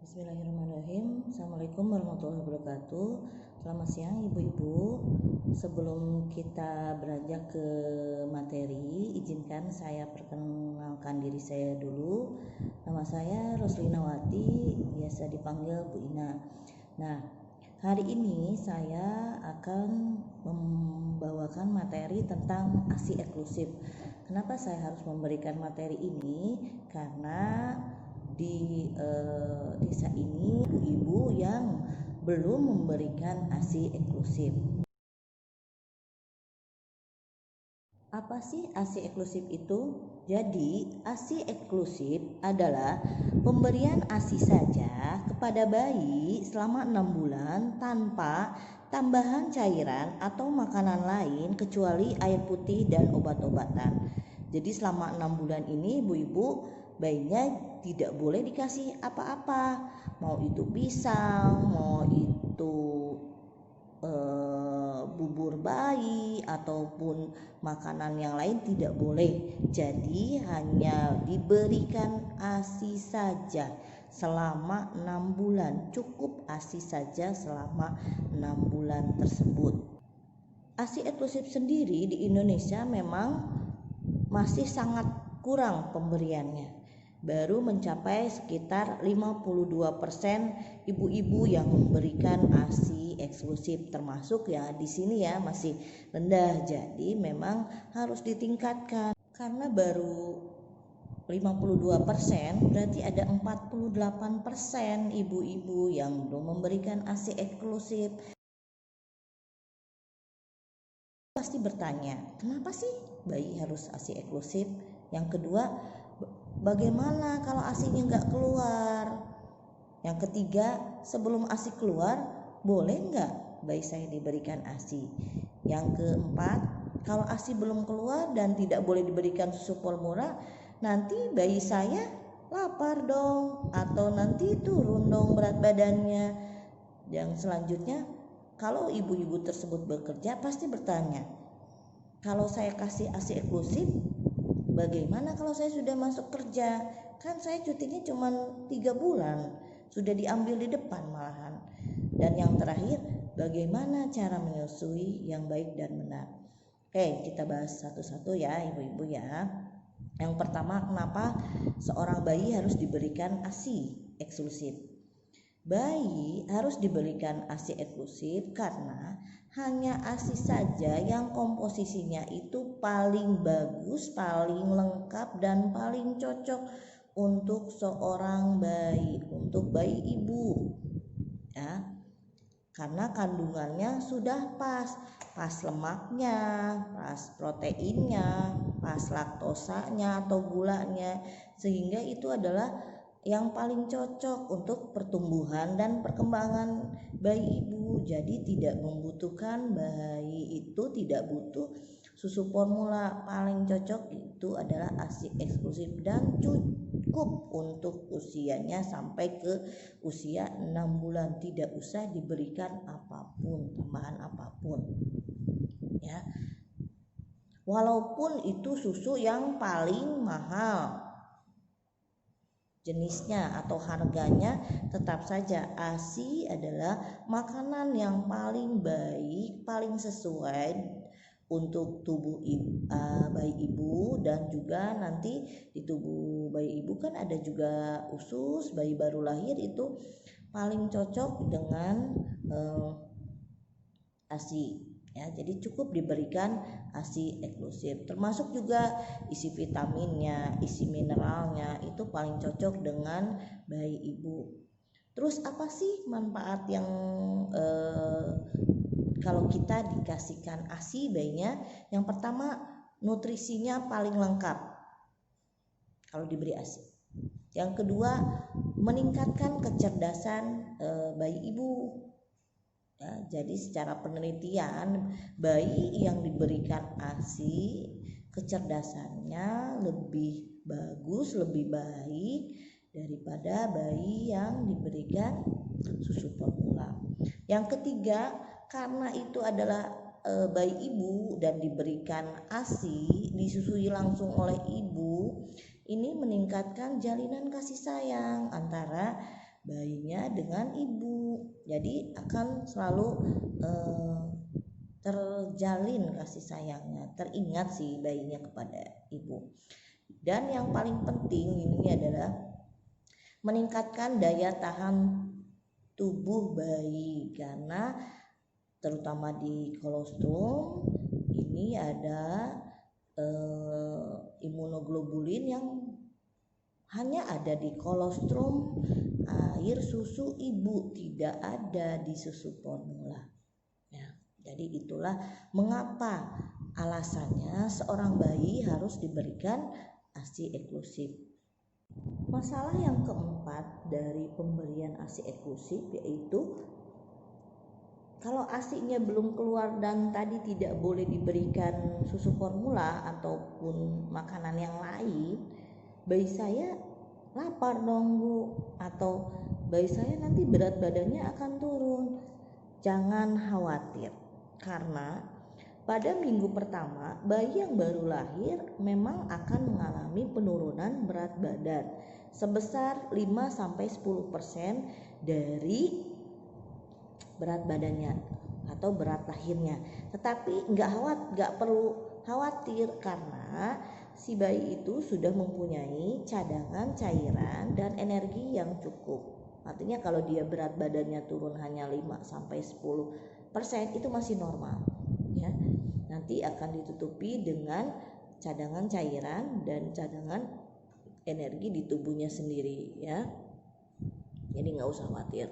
Bismillahirrahmanirrahim. Assalamualaikum warahmatullahi wabarakatuh. Selamat siang ibu-ibu. Sebelum kita beranjak ke materi, izinkan saya perkenalkan diri saya dulu. Nama saya Roslinawati, biasa dipanggil Bu Ina. Nah, hari ini saya akan membawakan materi tentang ASI eksklusif. Kenapa saya harus memberikan materi ini? Karena di desa ini ibu-ibu yang belum memberikan ASI eksklusif. Apa sih ASI eksklusif itu? Jadi ASI eksklusif adalah pemberian ASI saja kepada bayi selama 6 bulan tanpa tambahan cairan atau makanan lain kecuali air putih dan obat-obatan. Jadi selama 6 bulan ini ibu-ibu bayinya tidak boleh dikasih apa-apa, mau itu pisang, mau itu bubur bayi ataupun makanan yang lain tidak boleh. Jadi hanya diberikan ASI saja selama 6 bulan, cukup ASI saja selama 6 bulan tersebut. ASI eksklusif sendiri di Indonesia memang masih sangat kurang pemberiannya. Baru mencapai sekitar 52% ibu-ibu yang memberikan ASI eksklusif, termasuk ya di sini ya masih rendah. Jadi memang harus ditingkatkan. Karena baru 52%, berarti ada 48% ibu-ibu yang belum memberikan ASI eksklusif. Pasti bertanya, kenapa sih bayi harus ASI eksklusif? Yang kedua, bagaimana kalau ASInya nggak keluar? Yang ketiga, sebelum ASI keluar, boleh nggak bayi saya diberikan ASI? Yang keempat, kalau ASI belum keluar dan tidak boleh diberikan susu formula, nanti bayi saya lapar dong, atau nanti turun dong berat badannya. Yang selanjutnya, kalau ibu-ibu tersebut bekerja pasti bertanya, kalau saya kasih ASI eksklusif, bagaimana kalau saya sudah masuk kerja? Kan saya cutinya cuma 3 bulan, sudah diambil di depan malahan. Dan yang terakhir, bagaimana cara menyusui yang baik dan benar? Oke, kita bahas satu-satu ya ibu-ibu ya. Yang pertama, kenapa seorang bayi harus diberikan ASI eksklusif? Bayi harus diberikan ASI eksklusif karena hanya ASI saja yang komposisinya itu paling bagus, paling lengkap dan paling cocok untuk seorang bayi, untuk bayi ibu ya. Karena kandungannya sudah pas lemaknya, pas proteinnya, pas laktosanya atau gulanya, sehingga itu adalah yang paling cocok untuk pertumbuhan dan perkembangan bayi ibu. Jadi tidak membutuhkan, bayi itu tidak butuh susu formula. Paling cocok itu adalah ASI eksklusif dan cukup untuk usianya sampai ke usia 6 bulan. Tidak usah diberikan apapun, tambahan apapun ya. Walaupun itu susu yang paling mahal jenisnya atau harganya, tetap saja ASI adalah makanan yang paling baik, paling sesuai untuk tubuh bayi ibu. Dan juga nanti di tubuh bayi ibu kan ada juga usus, bayi baru lahir itu paling cocok dengan ASI ya. Jadi cukup diberikan ASI eksklusif, termasuk juga isi vitaminnya, isi mineralnya itu paling cocok dengan bayi ibu. Terus apa sih manfaat yang kalau kita dikasihkan ASI bayinya? Yang pertama, nutrisinya paling lengkap kalau diberi ASI. Yang kedua, meningkatkan kecerdasan bayi ibu. Ya, jadi secara penelitian, bayi yang diberikan ASI kecerdasannya lebih bagus, lebih baik daripada bayi yang diberikan susu formula. Yang ketiga, karena itu adalah bayi ibu dan diberikan ASI, disusui langsung oleh ibu, ini meningkatkan jalinan kasih sayang antara bayinya dengan ibu. Jadi akan selalu terjalin kasih sayangnya, teringat si bayinya kepada ibu. Dan yang paling penting ini adalah meningkatkan daya tahan tubuh bayi, karena terutama di kolostrum ini ada imunoglobulin yang hanya ada di kolostrum air susu ibu, tidak ada di susu formula. Ya, jadi itulah mengapa alasannya seorang bayi harus diberikan ASI eksklusif. Masalah yang keempat dari pemberian ASI eksklusif yaitu kalau ASI-nya belum keluar dan tadi tidak boleh diberikan susu formula ataupun makanan yang lain, bayi saya lapar dong Bu, atau bayi saya nanti berat badannya akan turun. Jangan khawatir, karena pada minggu pertama bayi yang baru lahir memang akan mengalami penurunan berat badan sebesar 5-10% dari berat badannya atau berat lahirnya. Tetapi nggak perlu khawatir, karena si bayi itu sudah mempunyai cadangan cairan dan energi yang cukup. Artinya kalau dia berat badannya turun hanya 5-10% itu masih normal ya. Nanti akan ditutupi dengan cadangan cairan dan cadangan energi di tubuhnya sendiri ya. Jadi nggak usah khawatir.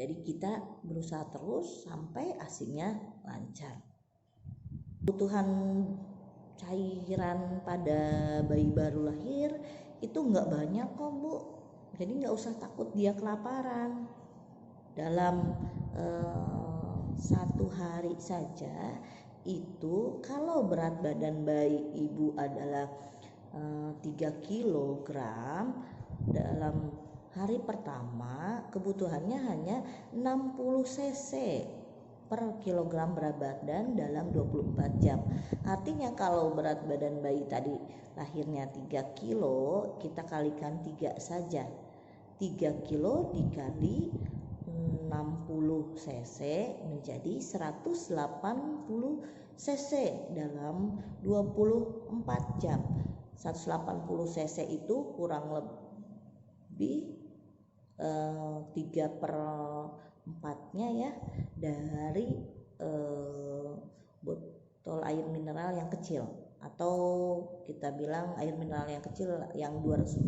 Jadi kita berusaha terus sampai ASI-nya lancar. Kebutuhan cairan pada bayi baru lahir itu nggak banyak kok Bu. Jadi nggak usah takut dia kelaparan. Dalam 1 hari saja itu kalau berat badan bayi ibu adalah 3 kilogram, dalam hari pertama kebutuhannya hanya 60 cc per kilogram berat badan dalam 24 jam. Artinya kalau berat badan bayi tadi lahirnya 3 kilo, kita kalikan 3 saja. 3 kilo dikali 60 cc menjadi 180 cc dalam 24 jam. 180 cc itu kurang lebih 3/4-nya ya dari botol air mineral yang kecil, atau kita bilang air mineral yang kecil yang 240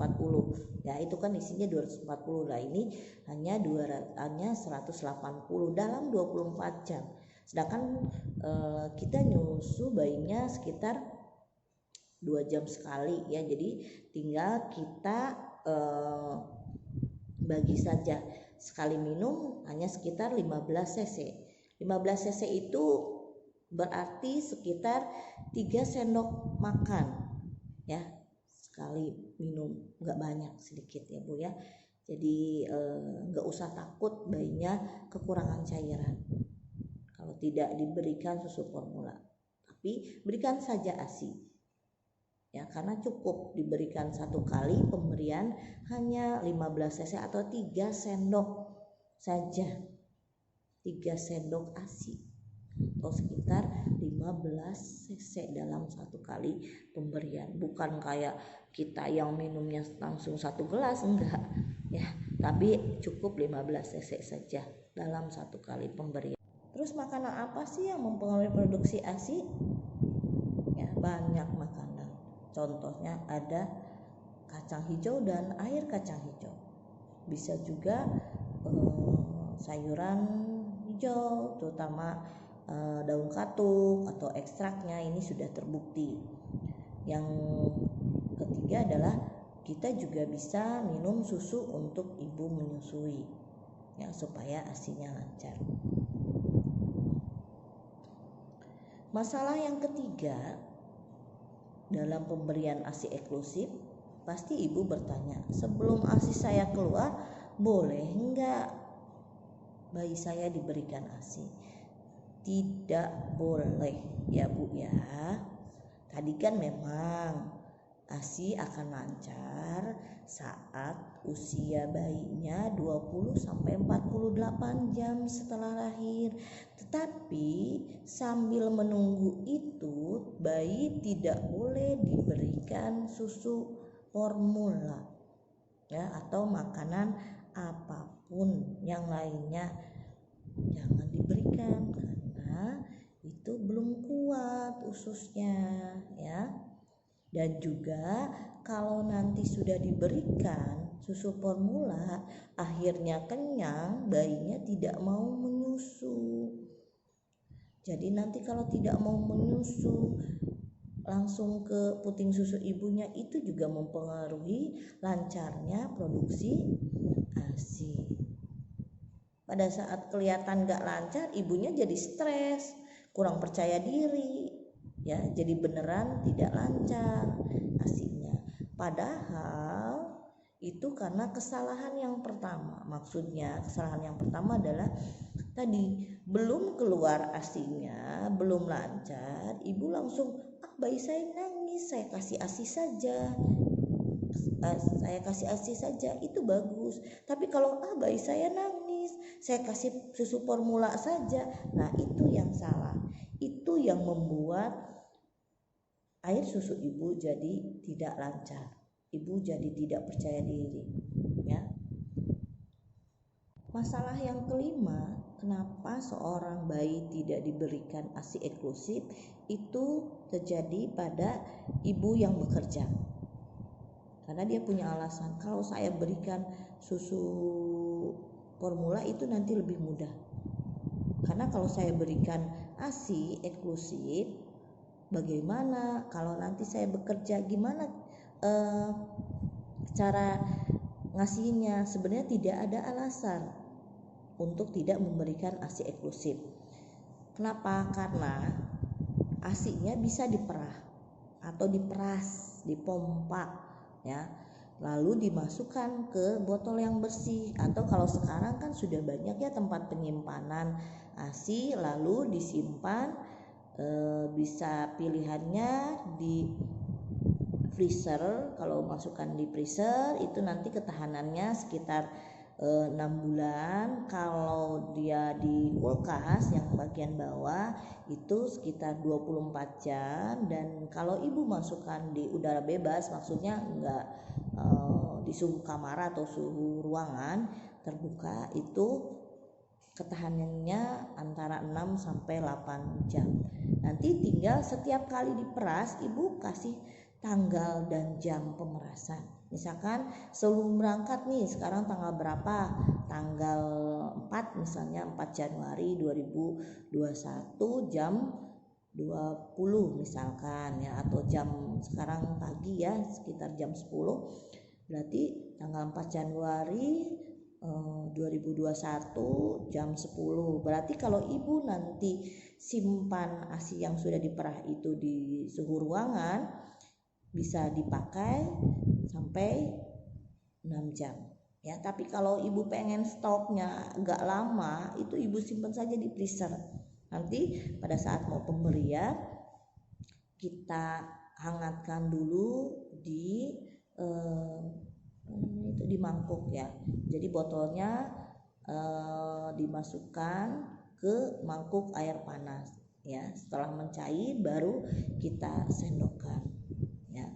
ya, itu kan isinya 240. Nah ini hanya 180 dalam 24 jam. Sedangkan kita nyusu bayinya sekitar 2 jam sekali ya. Jadi tinggal kita bagi saja, sekali minum hanya sekitar 15 cc. 15 cc itu berarti sekitar 3 sendok makan ya sekali minum, nggak banyak, sedikit ya Bu ya. Jadi nggak usah takut bayinya kekurangan cairan kalau tidak diberikan susu formula, tapi berikan saja ASI ya, karena cukup diberikan 1 kali pemberian hanya 15 cc atau 3 sendok saja, 3 sendok ASI atau sekitar 15 cc dalam 1 kali pemberian. Bukan kayak kita yang minumnya langsung 1 gelas, enggak ya, tapi cukup 15 cc saja dalam 1 kali pemberian. Terus makanan apa sih yang mempengaruhi produksi ASI? Ya, banyak makanan. Contohnya ada kacang hijau dan air kacang hijau. Bisa juga sayuran hijau, terutama daun katuk atau ekstraknya, ini sudah terbukti. Yang ketiga adalah kita juga bisa minum susu untuk ibu menyusui ya, supaya ASI-nya lancar. Masalah yang ketiga dalam pemberian ASI eksklusif, pasti ibu bertanya, sebelum ASI saya keluar boleh enggak bayi saya diberikan ASI? Tidak boleh ya Bu ya. Tadi kan memang ASI akan lancar saat usia bayinya 20-48 jam setelah lahir. Tetapi sambil menunggu itu, bayi tidak boleh diberikan susu formula ya, atau makanan apapun yang lainnya jangan diberikan karena itu belum kuat ususnya ya. Dan juga kalau nanti sudah diberikan susu formula akhirnya kenyang, bayinya tidak mau menyusu. Jadi nanti kalau tidak mau menyusu langsung ke puting susu ibunya, itu juga mempengaruhi lancarnya produksi ASI. Pada saat kelihatan gak lancar, ibunya jadi stres, kurang percaya diri ya, jadi beneran tidak lancar ASInya. Padahal itu karena kesalahan yang pertama. Maksudnya kesalahan yang pertama adalah tadi belum keluar ASInya, belum lancar, ibu langsung bayi saya nangis, saya kasih ASI saja. Saya kasih ASI saja, itu bagus. Tapi kalau bayi saya nangis, saya kasih susu formula saja, nah itu yang salah. Itu yang membuat air susu ibu jadi tidak lancar, ibu jadi tidak percaya diri ya. Masalah yang kelima, kenapa seorang bayi tidak diberikan ASI eksklusif, itu terjadi pada ibu yang bekerja. Karena dia punya alasan, kalau saya berikan susu formula itu nanti lebih mudah. Karena kalau saya berikan ASI eksklusif, bagaimana kalau nanti saya bekerja, gimana cara ngasihnya? Sebenarnya tidak ada alasan untuk tidak memberikan ASI eksklusif. Kenapa? Karena ASInya bisa diperah atau diperas, dipompa ya, lalu dimasukkan ke botol yang bersih, atau kalau sekarang kan sudah banyak ya tempat penyimpanan ASI, lalu disimpan. Bisa pilihannya di freezer. Kalau masukkan di freezer itu nanti ketahanannya sekitar 6 bulan. Kalau dia di kulkas yang bagian bawah itu sekitar 24 jam. Dan kalau ibu masukkan di udara bebas, maksudnya enggak di suhu kamar atau suhu ruangan terbuka, itu ketahanannya antara 6 sampai 8 jam. Nanti tinggal setiap kali diperas ibu kasih tanggal dan jam pemerasan. Misalkan sebelum berangkat nih, sekarang tanggal berapa? Tanggal 4 misalnya, 4 Januari 2021 jam 20 misalkan ya, atau jam sekarang pagi ya sekitar jam 10. Berarti tanggal 4 Januari 2021 jam 10. Berarti kalau ibu nanti simpan ASI yang sudah diperah itu di suhu ruangan, bisa dipakai sampai 6 jam ya. Tapi kalau ibu pengen stoknya agak lama, itu ibu simpan saja di freezer. Nanti pada saat mau pemberian kita hangatkan dulu di itu di mangkuk ya. Jadi botolnya dimasukkan ke mangkuk air panas ya. Setelah mencair baru kita sendokkan ya.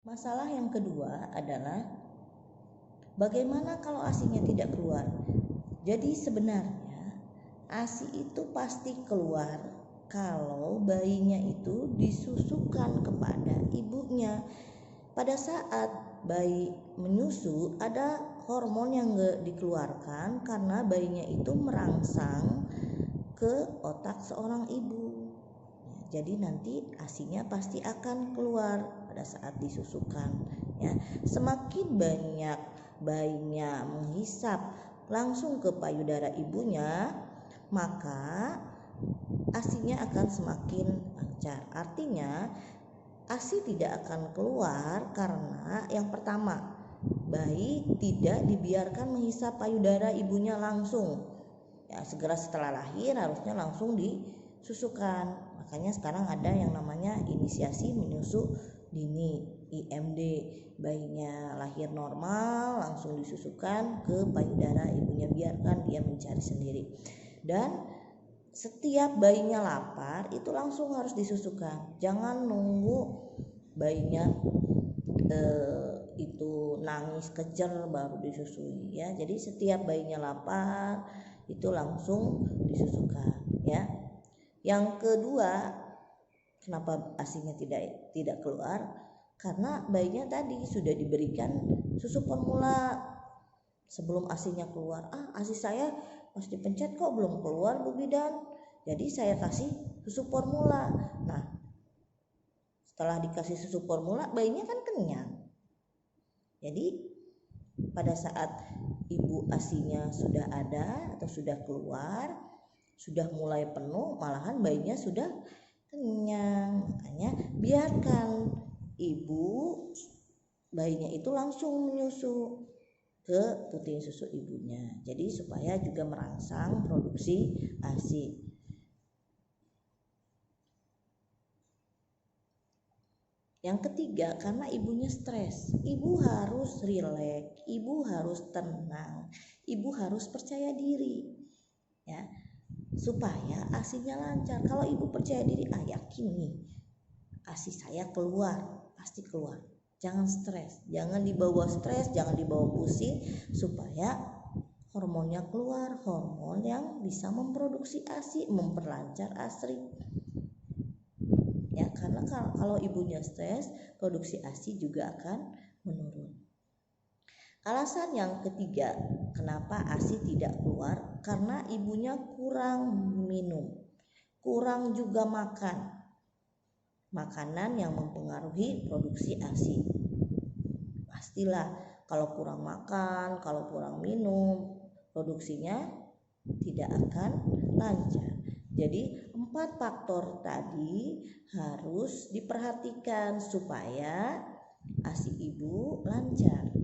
Masalah yang kedua adalah bagaimana kalau ASInya tidak keluar. Jadi sebenarnya ASI itu pasti keluar kalau bayinya itu disusukan kepada ibunya. Pada saat bayi menyusu ada hormon yang dikeluarkan karena bayinya itu merangsang ke otak seorang ibu. Jadi nanti ASInya pasti akan keluar pada saat disusukan ya. Semakin banyak bayinya menghisap langsung ke payudara ibunya, maka ASInya akan semakin lancar. Artinya ASI tidak akan keluar karena yang pertama, bayi tidak dibiarkan menghisap payudara ibunya langsung. Ya, segera setelah lahir harusnya langsung disusukan. Makanya sekarang ada yang namanya inisiasi menyusu dini, IMD. Bayinya lahir normal langsung disusukan ke payudara ibunya, biarkan dia mencari sendiri. Dan setiap bayinya lapar itu langsung harus disusukan. Jangan nunggu bayinya itu nangis kejer baru disusui ya. Jadi setiap bayinya lapar itu langsung disusukan ya. Yang kedua, kenapa ASINYA tidak keluar? Karena bayinya tadi sudah diberikan susu formula sebelum ASINYA keluar. ASI saya pas dipencet kok belum keluar Bu Bidan, jadi saya kasih susu formula. Nah, setelah dikasih susu formula bayinya kan kenyang. Jadi pada saat ibu ASINYA sudah ada atau sudah keluar, sudah mulai penuh, malahan bayinya sudah kenyang. Makanya biarkan ibu bayinya itu langsung menyusu ke puting susu ibunya. Jadi supaya juga merangsang produksi ASI. Yang ketiga, karena ibunya stres, ibu harus rileks, ibu harus tenang, ibu harus percaya diri, ya, supaya ASINYA lancar. Kalau ibu percaya diri, yakin nih, ASI saya keluar, pasti keluar. Jangan stres, jangan dibawa stres, jangan dibawa pusing, supaya hormonnya keluar, hormon yang bisa memproduksi ASI, memperlancar ASI. Ya, karena kalau ibunya stres, produksi ASI juga akan menurun. Alasan yang ketiga, kenapa ASI tidak keluar? Karena ibunya kurang minum, kurang juga makan. Makanan yang mempengaruhi produksi ASI. Pastilah kalau kurang makan, kalau kurang minum, produksinya tidak akan lancar. Jadi 4 faktor tadi harus diperhatikan supaya ASI ibu lancar.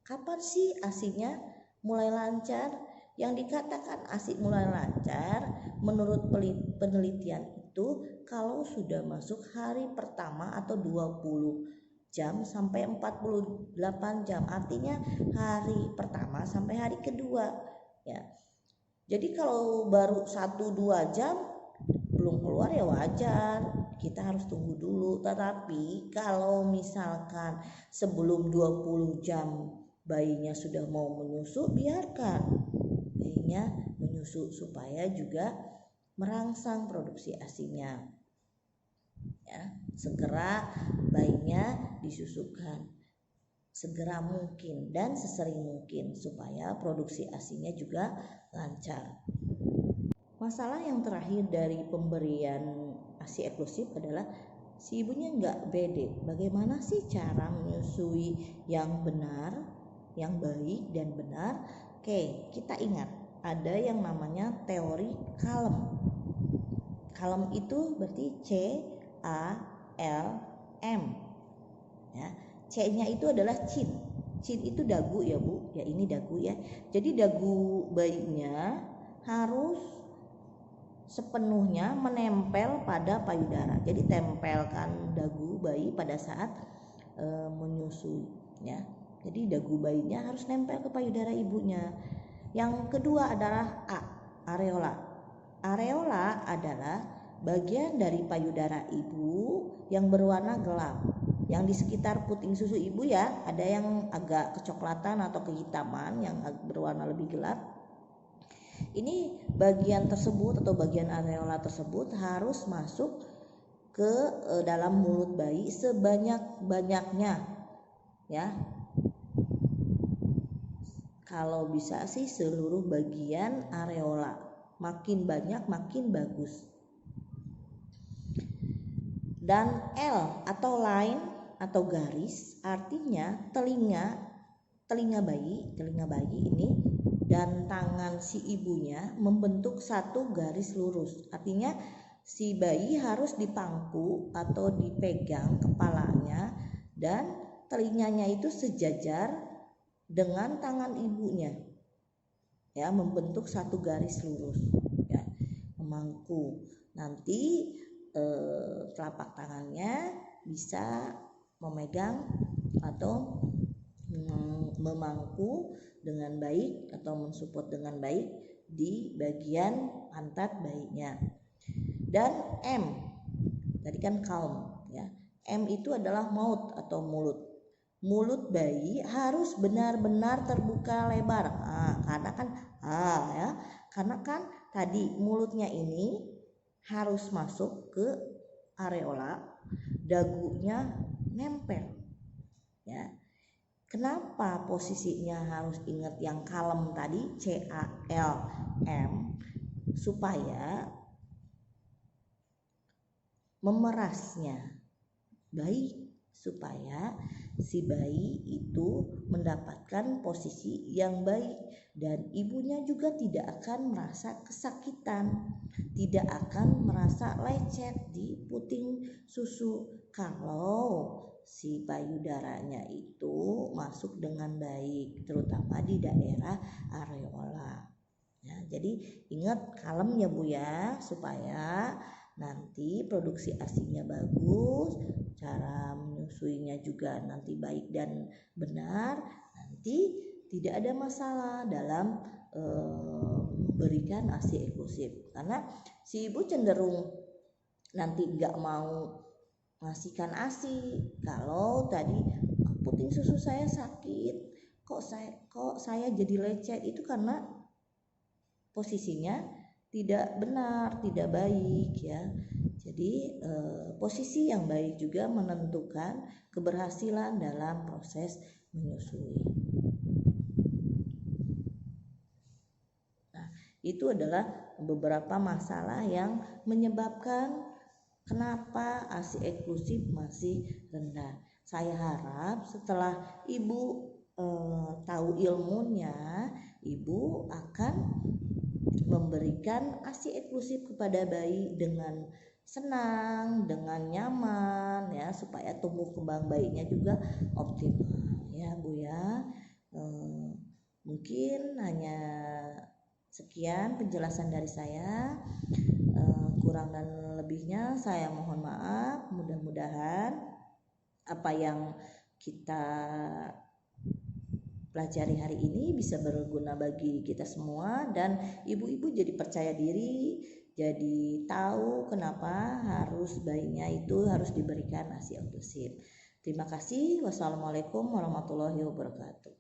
Kapan sih ASINYA mulai lancar? Yang dikatakan ASI mulai lancar menurut penelitian itu kalau sudah masuk hari pertama atau 20 jam sampai 48 jam. Artinya hari pertama sampai hari kedua ya. Jadi kalau baru 1-2 jam belum keluar ya wajar, kita harus tunggu dulu. Tetapi kalau misalkan sebelum 20 jam bayinya sudah mau menyusu, biarkan bayinya menyusu supaya juga merangsang produksi ASINYA. Ya, segera bayinya disusukan segera mungkin dan sesering mungkin supaya produksi ASINYA juga lancar. Masalah yang terakhir dari pemberian ASI eksklusif adalah si ibunya nggak pede. Bagaimana sih cara menyusui yang benar, yang baik dan benar? Oke, kita ingat ada yang namanya teori Calm. Calm itu berarti CALM. Ya, C-nya itu adalah chin. Chin itu dagu ya Bu, ya ini dagu ya. Jadi dagu bayinya harus sepenuhnya menempel pada payudara. Jadi tempelkan dagu bayi pada saat menyusui ya. Jadi dagu bayinya harus nempel ke payudara ibunya. Yang kedua adalah areola. Areola adalah bagian dari payudara ibu yang berwarna gelap. Yang di sekitar puting susu ibu ya, ada yang agak kecoklatan atau kehitaman yang berwarna lebih gelap. Ini bagian tersebut atau bagian areola tersebut harus masuk ke dalam mulut bayi sebanyak-banyaknya ya. Kalau bisa sih seluruh bagian areola, makin banyak makin bagus. Dan L atau line atau garis artinya telinga bayi ini dan tangan si ibunya membentuk satu garis lurus. Artinya si bayi harus dipangku atau dipegang kepalanya dan telinganya itu sejajar dengan tangan ibunya. Ya, membentuk satu garis lurus. Ya. memangku. Nanti telapak tangannya bisa memegang atau memangku dengan baik atau mensupport dengan baik di bagian pantat bayinya. Dan M, tadi kan calm ya. M itu adalah mouth atau mulut. Mulut bayi harus benar-benar terbuka lebar. Karena kan ya, karena kan tadi mulutnya ini harus masuk ke areola, dagunya nempel. Ya. Kenapa posisinya harus ingat yang kalem tadi, CALM, supaya memerasnya bayi, supaya si bayi itu mendapatkan posisi yang baik dan ibunya juga tidak akan merasa kesakitan, tidak akan merasa lecet di puting susu kalau si payudaranya itu masuk dengan baik, terutama di daerah areola. Ya, jadi ingat kalem ya Bu ya, supaya nanti produksi ASInya bagus, cara menyusuinya juga nanti baik dan benar, nanti tidak ada masalah dalam memberikan ASI eksklusif. Karena si ibu cenderung nanti nggak mau ngasihkan ASI kalau tadi puting susu saya sakit, kok saya jadi lecet, itu karena posisinya tidak benar, tidak baik ya. Jadi posisi yang baik juga menentukan keberhasilan dalam proses menyusui. Nah, itu adalah beberapa masalah yang menyebabkan kenapa ASI eksklusif masih rendah. Saya harap setelah ibu tahu ilmunya, ibu akan memberikan ASI eksklusif kepada bayi dengan senang, dengan nyaman ya, supaya tumbuh kembang bayinya juga optimal ya Bu ya. Mungkin hanya sekian penjelasan dari saya. Kurang dan lebihnya saya mohon maaf. Mudah-mudahan apa yang kita pelajari hari ini bisa berguna bagi kita semua, dan ibu-ibu jadi percaya diri, jadi tahu kenapa harus bayinya itu harus diberikan ASI eksklusif. Terima kasih. Wassalamualaikum warahmatullahi wabarakatuh.